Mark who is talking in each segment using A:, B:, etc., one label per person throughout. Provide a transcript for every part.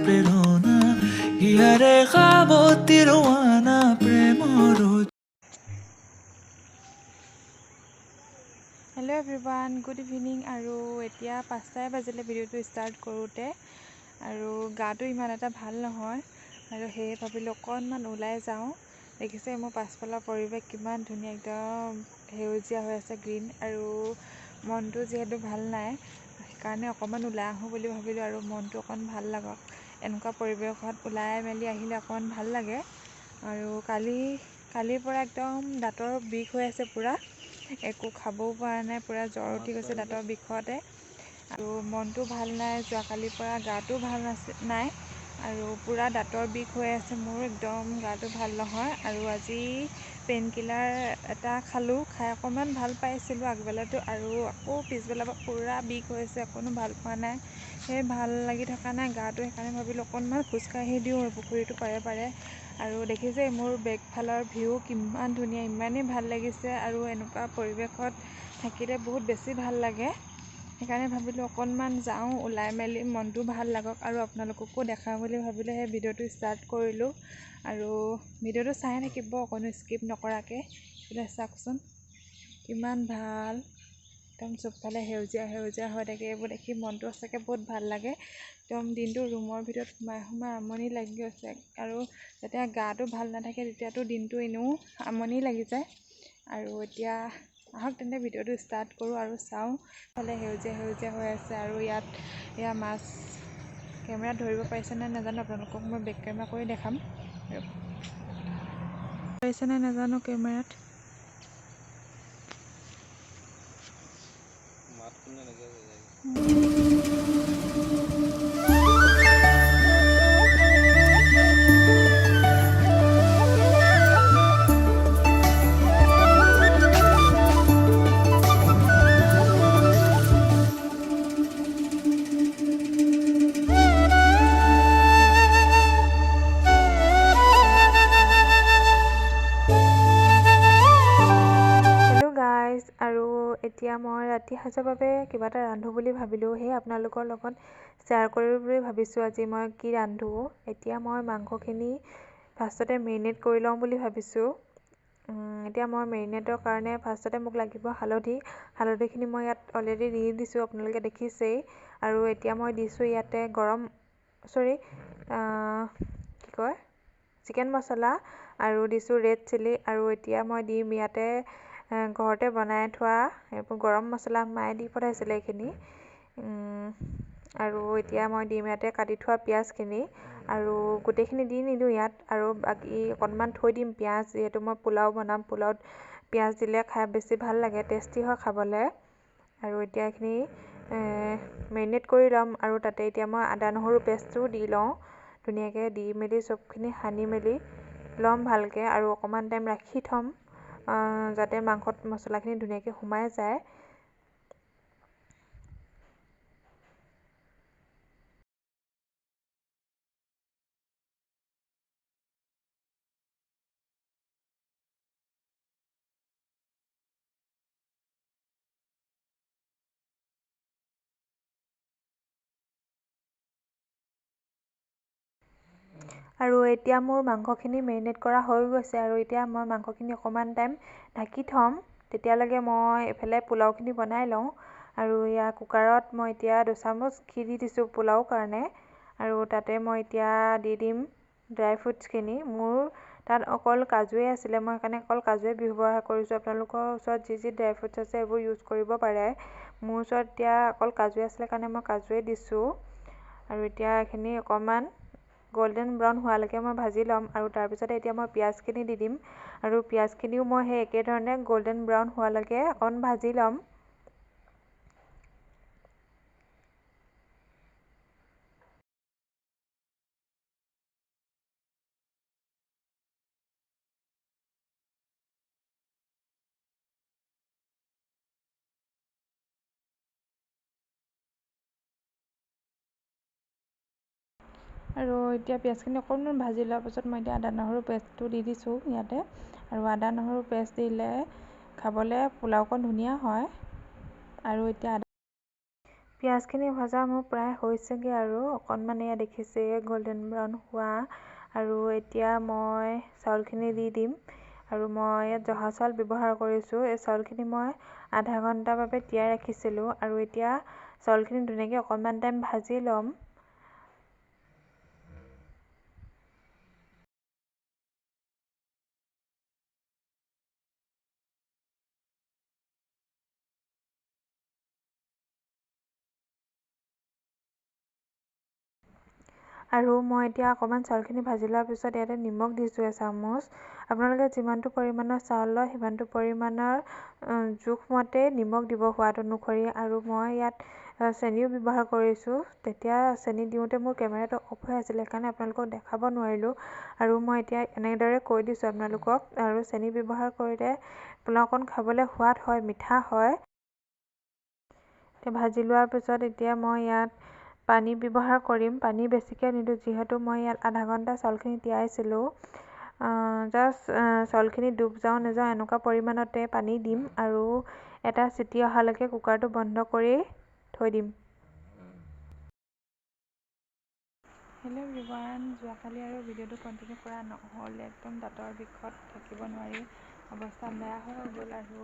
A: প্ৰেৰণা ইয়াৰে খাবতি ৰৱানা প্ৰেমৰ
B: হেল্ল' এভৰিৱান, গুড ইভিনিং। আৰু এতিয়া 5টাই বাজিলে ভিডিঅ'টো ষ্টাৰ্ট কৰোঁতে, আৰু গাটো ইমান এটা ভাল নহয়, আৰু সেয়ে ভাবিলোঁ অকণমান ওলাই যাওঁ। দেখিছে মোৰ পাছফালৰ পৰিৱেশ কিমান ধুনীয়া, একদম সেউজীয়া হৈ আছে, গ্ৰীণ। আৰু মনটো যিহেতু ভাল নাই, সেইকাৰণে অকণমান ওলাই আহোঁ বুলি ভাবিলোঁ, আৰু মনটো অকণ ভাল লাগক। এনেকুৱা পৰিৱেশত ওলাই মেলি আহিলে অকণমান ভাল লাগে। আৰু কালিৰ পৰা একদম দাঁতৰ বিষ হৈ আছে পূৰা, একো খাবও পৰা নাই, পূৰা জ্বৰ উঠি গৈছে দাঁতৰ বিষতে। আৰু মনটো ভাল নাই, যোৱাকালিৰ পৰা গাটো ভাল নাই, আৰু পূৰা দাঁতৰ বিষ হৈ আছে মোৰ, একদম গাটো ভাল নহয়। আৰু আজি পেইন কিলাৰ এটা খালোঁ, খাই অকণমান ভাল পাইছিলোঁ আগবেলাটো, আৰু আকৌ পিছবেলাৰ পৰা পূৰা বিষ হৈছে, অকণো ভাল পোৱা নাই। সেই ভাল লাগি থকা নাই গাটো, সেইকাৰণে ভাবিলোঁ অকণমান খোজকাঢ়ি দিওঁ পুখুৰীটো পাৰে। আৰু দেখিছে মোৰ বেকফালৰ ভিউ কিমান ধুনীয়া, ইমানেই ভাল লাগিছে। আৰু এনেকুৱা পৰিৱেশত থাকিলে বহুত বেছি ভাল লাগে, সেইকাৰণে ভাবিলোঁ অকণমান যাওঁ ওলাই মেলি, মনটো ভাল লাগক, আৰু আপোনালোককো দেখাওঁ বুলি ভাবিলোঁ সেই ভিডিঅ'টো ষ্টাৰ্ট কৰিলোঁ। আৰু ভিডিঅ'টো চাই থাকিব, অকণো স্কিপ নকৰাকৈ। এইফালে চাওকচোন কিমান ভাল, একদম চবফালে সেউজীয়া হৈ থাকে। এইবোৰ দেখি মনটো সঁচাকৈ বহুত ভাল লাগে। একদম দিনটো ৰুমৰ ভিতৰত সোমাই আমনি লাগি গৈছে, আৰু যেতিয়া গাটো ভাল নাথাকে তেতিয়াতো দিনটো এনেও আমনি লাগি যায়। আৰু এতিয়া আহক তেন্তে ভিডিঅ'টো ষ্টাৰ্ট কৰোঁ আৰু চাওঁ। ফালে সেউজীয়া হৈ আছে, আৰু এয়া মাছ। কেমেৰাত ধৰিব পাৰিছেনে নাজানো, আপোনালোকক মই বেক কেমেৰা কৰি দেখাম। পাৰিছেনে নাজানো কেমেৰাত। আৰু এতিয়া মই ৰাতি সাঁজৰ বাবে কিবা এটা ৰান্ধোঁ বুলি ভাবিলোঁ, সেয়ে আপোনালোকৰ লগত শ্বেয়াৰ কৰিম বুলি ভাবিছোঁ আজি মই কি ৰান্ধোঁ। এতিয়া মই মাংসখিনি ফাৰ্ষ্টতে মেৰিনেট কৰি লওঁ বুলি ভাবিছোঁ। এতিয়া মই মেৰিনেটৰ কাৰণে ফাৰ্ষ্টতে মোক লাগিব হালধিখিনি মই ইয়াত অলৰেডি দি দিছোঁ, আপোনালোকে দেখিছেই। আৰু এতিয়া মই দিছোঁ ইয়াতে চিকেন মছলা, আৰু দিছোঁ ৰেড চিলি, আৰু এতিয়া মই দিম ইয়াতে ঘৰতে বনাই থোৱা এইবোৰ গৰম মছলা, মায়ে দি পঠাইছিলে এইখিনি। আৰু এতিয়া মই দিম ইয়াতে কাটি থোৱা পিঁয়াজখিনি, আৰু গোটেইখিনি দি নিদিওঁ ইয়াত, আৰু বাকী অকণমান থৈ দিম পিঁয়াজ, যিহেতু মই পোলাও বনাম, পোলাওত পিঁয়াজ দিলে খাই বেছি ভাল লাগে, টেষ্টি হয় খাবলৈ। আৰু এতিয়া এইখিনি মেৰিনেট কৰি ল'ম, আৰু তাতে এতিয়া মই আদা নহৰু পেষ্টটো দি লওঁ ধুনীয়াকৈ, দি মেলি চবখিনি সানি মেলি ল'ম ভালকৈ, আৰু অকণমান টাইম ৰাখি থ'ম যাতে মাংসত মছলাখিনি ধুনীয়াকৈ সোমাই যায়। আৰু এতিয়া মোৰ মাংসখিনি মেৰিনেট কৰা হৈ গৈছে, আৰু এতিয়া মই মাংসখিনি অকণমান টাইম ঢাকি থ'ম, তেতিয়ালৈকে মই এইফালে পোলাওখিনি বনাই লওঁ। আৰু কুকাৰত মই এতিয়া 2 চামুচ ঘি দি দিছোঁ পোলাও কাৰণে, আৰু তাতে মই এতিয়া দি দিম ড্ৰাই ফ্ৰুটছখিনি। মোৰ তাত অকল কাজুৱে আছিলে, মই সেইকাৰণে অকল কাজুৱে ব্যৱহাৰ কৰিছোঁ। আপোনালোকৰ ওচৰত যি ড্ৰাই ফ্ৰুটছ আছে এইবোৰ ইউজ কৰিব পাৰে। মোৰ ওচৰত এতিয়া অকল কাজুৱে আছিলে কাৰণে মই কাজুৱে দিছোঁ। আৰু এতিয়া এইখিনি অকণমান গল্ডেন ব্ৰাউন হোৱালৈকে মই ভাজি ল'ম, আৰু তাৰপিছতে এতিয়া মই পিঁয়াজখিনি দি দিম, আৰু পিঁয়াজখিনিও মই সেই একেধৰণে গল্ডেন ব্ৰাউন হোৱালৈকে অকণ ভাজি ল'ম। আৰু এতিয়া পিঁয়াজখিনি অকণমান ভাজি লোৱাৰ পাছত মই এতিয়া আদা নহৰু পেষ্টটো দি দিছোঁ ইয়াতে, আৰু আদা নহৰু পেষ্ট দিলে খাবলৈ পোলাওকণ ধুনীয়া হয়। আৰু এতিয়া পিঁয়াজখিনি ভজা মোৰ প্ৰায় হৈছেগৈ আৰু অকণমান এয়া দেখিছে গোল্ডেন ব্ৰাউন হোৱা। আৰু এতিয়া মই চাউলখিনি দি দিম। আৰু মই ইয়াত জহা চাউল ব্যৱহাৰ কৰিছোঁ। এই চাউলখিনি মই আধা ঘণ্টাৰ বাবে তিয়াই ৰাখিছিলোঁ আৰু এতিয়া চাউলখিনি ধুনীয়াকৈ অকণমান টাইম ভাজি ল'ম। আৰু মই এতিয়া অকণমান চাউলখিনি ভাজি লোৱাৰ পিছত ইয়াতে নিমখ দিছোঁ এচামুচ। আপোনালোকে যিমানটো পৰিমাণৰ চাউল লয় সিমানটো পৰিমাণৰ জোখমতে নিমখ দিব সোৱাদ অনুসৰি। আৰু মই ইয়াত চেনিও ব্যৱহাৰ কৰিছোঁ। তেতিয়া চেনি দিওঁতে মোৰ কেমেৰাটো অফ হৈ আছিলে, সেইকাৰণে আপোনালোকক দেখাব নোৱাৰিলোঁ। আৰু মই এতিয়া এনেদৰে কৈ দিছোঁ আপোনালোকক। আৰু চেনি ব্যৱহাৰ কৰিলে পোলাওকণ খাবলৈ সোৱাদ হয়, মিঠা হয়। ভাজি লোৱাৰ পিছত এতিয়া মই ইয়াত পানী ব্যৱহাৰ কৰিম। পানী বেছিকৈ নিদিওঁ, যিহেতু মই ইয়াত আধা ঘণ্টা চাউলখিনি তিয়াইছিলোঁ। জাষ্ট চাউলখিনি ডুব যাওঁ নাযাওঁ এনেকুৱা পৰিমাণতে পানী দিম আৰু এটা চিটি অহালৈকে কুকাৰটো বন্ধ কৰি থৈ দিম। হেল্ল' এভৰিৱান, যোৱাকালি আৰু ভিডিঅ'টো কণ্টিনিউ কৰা নহ'ল। একদম দাঁতৰ বিষত থাকিব নোৱাৰি অৱস্থা বেয়া হৈ গ'ল আৰু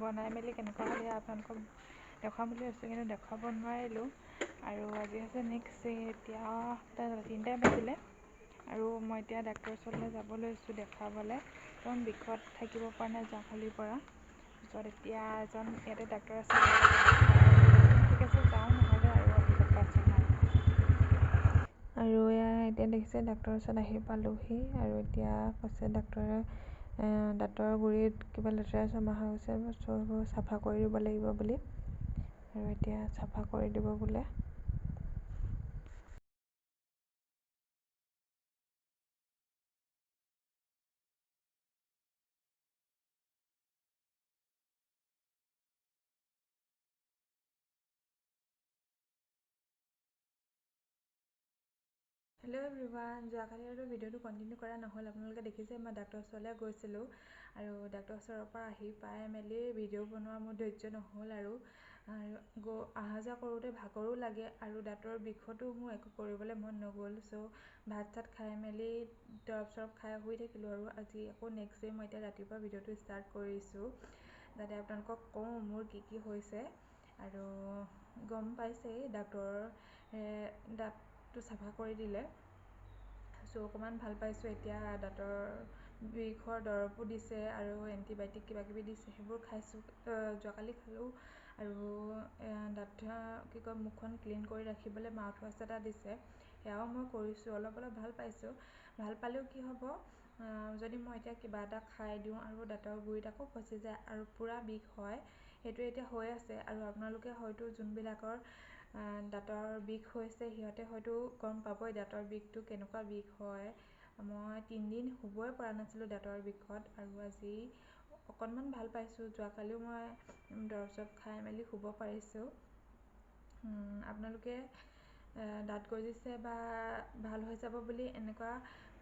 B: বনাই মেলি কেনেকুৱা হ'লে আপোনালোকক দেখুৱাম বুলি ভাবিছোঁ, কিন্তু দেখুৱাব নোৱাৰিলোঁ। আৰু আজি হৈছে নেক্সট ডে, এতিয়া 3টাই বাজিলে আৰু মই এতিয়া ডাক্তৰৰ ওচৰলৈ যাব লৈছোঁ দেখাবলৈ। একদম বিষত থাকিব পৰা নাই যোৱাকালিৰ পৰা। পিছত এতিয়া এজন ইয়াতে ডাক্তৰ আছে, ঠিক আছে যাওঁ নহ'লে আৰু আহিলে পাছত নাই। আৰু এয়া এতিয়া দেখিছে ডাক্তৰৰ ওচৰত আহি পালোহি। আৰু এতিয়া কৈছে ডাক্তৰে দাঁতৰ গুৰিত কিবা লেতেৰা জমা হৈ গৈছে, সেইবোৰ চাফা কৰি দিব লাগিব বুলি। আৰু এতিয়া চাফা কৰি দিব বোলে। হেল্ল' এভৰিৱান, যোৱাকালি আৰু ভিডিঅ'টো কণ্টিনিউ কৰা নহ'ল। আপোনালোকে দেখিছে মই ডাক্তৰৰ ওচৰলৈ গৈছিলোঁ আৰু ডাক্তৰৰ ওচৰৰ পৰা আহি পাই মেলি ভিডিঅ' বনোৱা মোৰ ধৈৰ্য নহ'ল। আৰু অহা যোৱা কৰোঁতে ভাগৰো লাগে আৰু দাঁতৰ বিষতো মোৰ একো কৰিবলৈ মন নগ'ল। চ' ভাত চাত খাই মেলি দৰৱ চৰৱ খাই শুই থাকিলোঁ। আৰু আজি আকৌ নেক্সট ডে মই এতিয়া ৰাতিপুৱা ভিডিঅ'টো ষ্টাৰ্ট কৰিছোঁ, যাতে আপোনালোকক কওঁ মোৰ কি কি হৈছে। আৰু গম পাইছেই ডাক্তৰৰ দাঁতটো চাফা কৰি দিলে, চ' অকণমান ভাল পাইছোঁ এতিয়া। দাঁতৰ বিষৰ দৰৱো দিছে আৰু এণ্টিবায়'টিক কিবাকিবি দিছে, সেইবোৰ খাইছোঁ। যোৱাকালি খালোঁ। আৰু দাঁত মুখখন ক্লিন কৰি ৰাখিবলৈ মাউথ ৱাছ এটা দিছে, সেয়াও মই কৰিছোঁ। অলপ অলপ ভাল পাইছোঁ। ভাল পালেও কি হ'ব, যদি মই এতিয়া কিবা এটা খাই দিওঁ আৰু দাঁতৰ গুৰিত আকৌ ফচি যায় আৰু পূৰা বিষ হয়, সেইটো এতিয়া হৈ আছে। আৰু আপোনালোকে হয়তো যোনবিলাকৰ দাঁতৰ বিষ হৈছে সিহঁতে হয়তো গম পাবই দাঁতৰ বিষটো কেনেকুৱা বিষ হয়। মই 3 দিন শুবই পৰা নাছিলোঁ দাঁতৰ বিষত, আৰু আজি অকণমান ভাল পাইছোঁ। যোৱাকালিও মই দৰৱ চৰৱ খাই মেলি শুব পাৰিছোঁ। আপোনালোকে দাঁত গজিছে বা ভাল হৈ যাব বুলি এনেকুৱা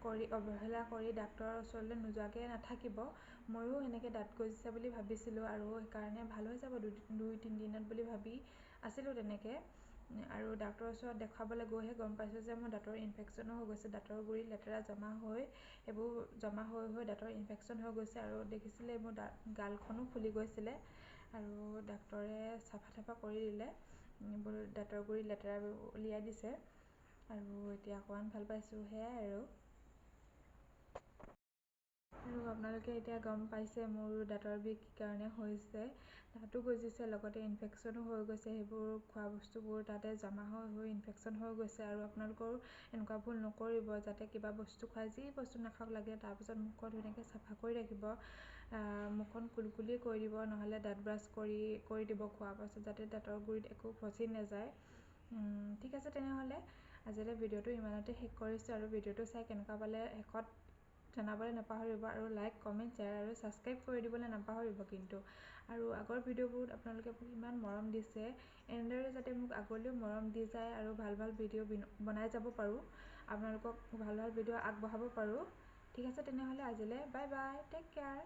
B: কৰি অৱহেলা কৰি ডাক্তৰৰ ওচৰলৈ নোযোৱাকৈ নাথাকিব। ময়ো এনেকৈ দাঁত গজিছে বুলি ভাবিছিলোঁ আৰু সেইকাৰণে ভাল হৈ যাব 2-3 দিনত বুলি ভাবি আছিলোঁ তেনেকৈ। আৰু ডাক্তৰৰ ওচৰত দেখুৱাবলৈ গৈহে গম পাইছোঁ যে মোৰ দাঁতৰ ইনফেকশ্যনো হৈ গৈছে। দাঁতৰ গুৰিত লেতেৰা জমা হৈ এইবোৰ জমা হৈ হৈ দাঁতৰ ইনফেকশ্যন হৈ গৈছে। আৰু দেখিছিলে মোৰ গালখনো ফুলি গৈছিলে আৰু ডাক্তৰে চাফা তাফা কৰি দিলে, এইবোৰ দাঁতৰ গুৰিত লেতেৰাবোৰ উলিয়াই দিছে। আৰু এতিয়া অকণমান ভাল পাইছোঁ, সেয়াই আৰু আপোনালোকে এতিয়া গম পাইছে মোৰ দাঁতৰ বিষ কি কাৰণে হৈছে। দাঁতো গজিছে, লগতে ইনফেকশ্যনো হৈ গৈছে। সেইবোৰ খোৱা বস্তুবোৰ তাতে জমা হৈ হৈ ইনফেকশ্যন হৈ গৈছে। আৰু আপোনালোকৰো এনেকুৱা ভুল নকৰিব, যাতে কিবা বস্তু খাই যি বস্তু নাখাওক লাগে তাৰপিছত মুখখন ধুনীয়াকৈ চাফা কৰি ৰাখিব। মুখখন কুলকুলি কৰি দিব, নহ'লে দাঁত ব্ৰাছ কৰি দিব খোৱাৰ পাছত, যাতে দাঁতৰ গুৰিত একো ফচি নাযায়। ঠিক আছে তেনেহ'লে আজিলৈ ভিডিঅ'টো ইমানতে শেষ কৰিছোঁ। আৰু ভিডিঅ'টো চাই কেনেকুৱা পালে শেষত জনাবলৈ নাপাহৰিব। আৰু লাইক, কমেণ্ট, শ্বেয়াৰ আৰু ছাবস্ক্ৰাইব কৰি দিবলৈ নাপাহৰিব কিন্তু। আৰু আগৰ ভিডিঅ'বোৰত আপোনালোকে মোক ইমান মৰম দিছে, এনেদৰে যাতে মোক আগলৈও মৰম দি যায় আৰু ভাল ভাল ভিডিঅ' বনাই যাব পাৰোঁ, আপোনালোকক ভাল ভাল ভিডিঅ' আগবঢ়াব পাৰোঁ। ঠিক আছে তেনেহ'লে আজিলৈ বাই বাই, টেক কেয়াৰ।